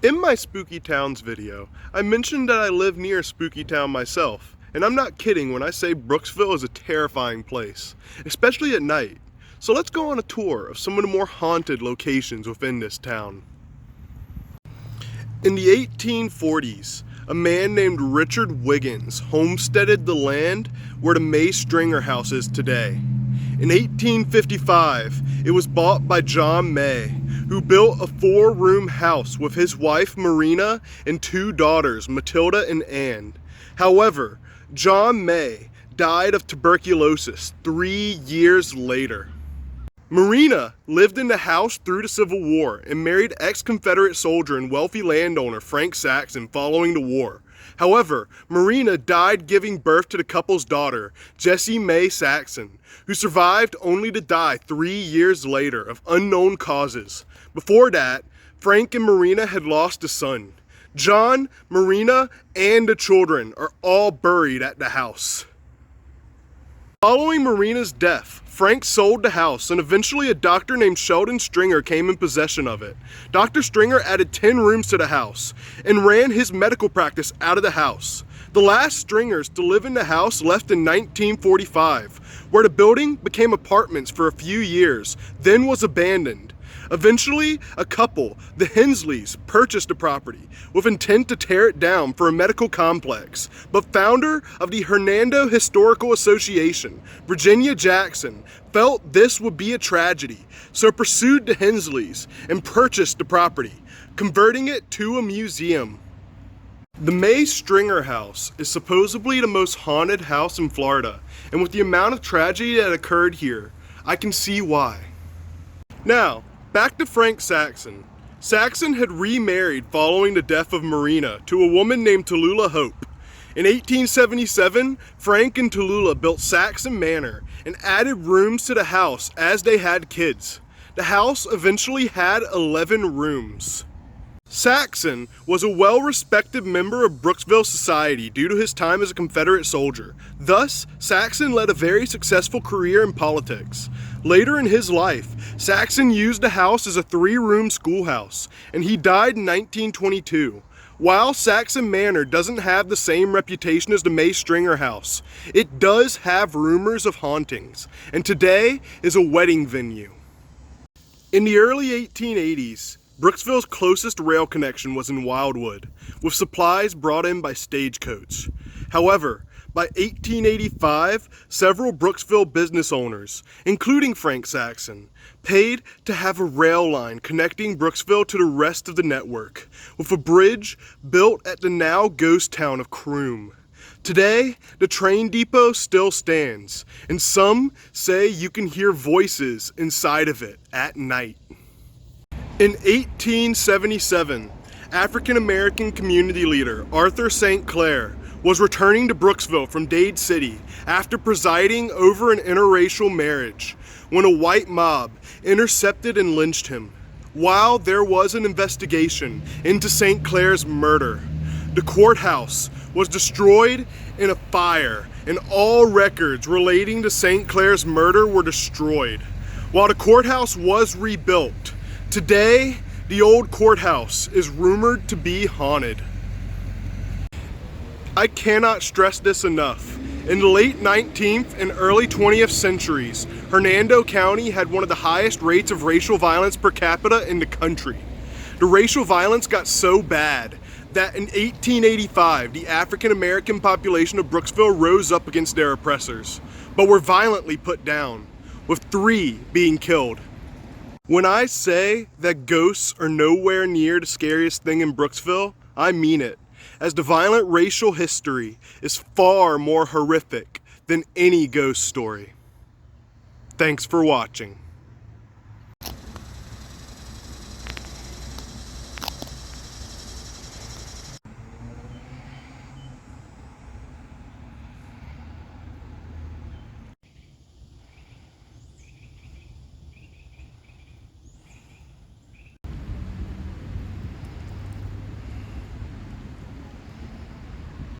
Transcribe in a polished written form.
In my Spooky Towns video, I mentioned that I live near Spooky Town myself, and I'm not kidding when I say Brooksville is a terrifying place, especially at night. So let's go on a tour of some of the more haunted locations within this town. In the 1840s, a man named Richard Wiggins homesteaded the land where the May Stringer House is today. In 1855, it was bought by John May, who built a 4-room house with his wife Marina and 2 daughters, Matilda and Anne. However, John May died of tuberculosis 3 years later. Marina lived in the house through the Civil War and married ex-Confederate soldier and wealthy landowner Frank Saxon following the war. However, Marina died giving birth to the couple's daughter, Jessie May Saxon, who survived only to die 3 years later of unknown causes. Before that, Frank and Marina had lost a son. John, Marina, and the children are all buried at the house. Following Marina's death, Frank sold the house and eventually a doctor named Sheldon Stringer came in possession of it. Dr. Stringer added 10 rooms to the house and ran his medical practice out of the house. The last Stringers to live in the house left in 1945, where the building became apartments for a few years, then was abandoned. Eventually, a couple, the Hensleys, purchased the property with intent to tear it down for a medical complex, but founder of the Hernando Historical Association, Virginia Jackson, felt this would be a tragedy, so pursued the Hensleys and purchased the property, converting it to a museum. The May Stringer House is supposedly the most haunted house in Florida, and with the amount of tragedy that occurred here, I can see why. Now, back to Frank Saxon. Saxon had remarried following the death of Marina to a woman named Tallulah Hope. In 1877, Frank and Tallulah built Saxon Manor and added rooms to the house as they had kids. The house eventually had 11 rooms. Saxon was a well-respected member of Brooksville society due to his time as a Confederate soldier. Thus, Saxon led a very successful career in politics. Later in his life, Saxon used the house as a 3-room schoolhouse, and he died in 1922. While Saxon Manor doesn't have the same reputation as the May Stringer House, it does have rumors of hauntings, and today is a wedding venue. In the early 1880s, Brooksville's closest rail connection was in Wildwood, with supplies brought in by stagecoach. However, by 1885, several Brooksville business owners, including Frank Saxon, paid to have a rail line connecting Brooksville to the rest of the network, with a bridge built at the now ghost town of Croom. Today, the train depot still stands, and some say you can hear voices inside of it at night. In 1877, African-American community leader Arthur St. Clair was returning to Brooksville from Dade City after presiding over an interracial marriage when a white mob intercepted and lynched him. While there was an investigation into St. Clair's murder, the courthouse was destroyed in a fire and all records relating to St. Clair's murder were destroyed. While the courthouse was rebuilt, today, the old courthouse is rumored to be haunted. I cannot stress this enough. In the late 19th and early 20th centuries, Hernando County had one of the highest rates of racial violence per capita in the country. The racial violence got so bad that in 1885, the African American population of Brooksville rose up against their oppressors, but were violently put down, with 3 being killed. When I say that ghosts are nowhere near the scariest thing in Brooksville, I mean it, as the violent racial history is far more horrific than any ghost story. Thanks for watching.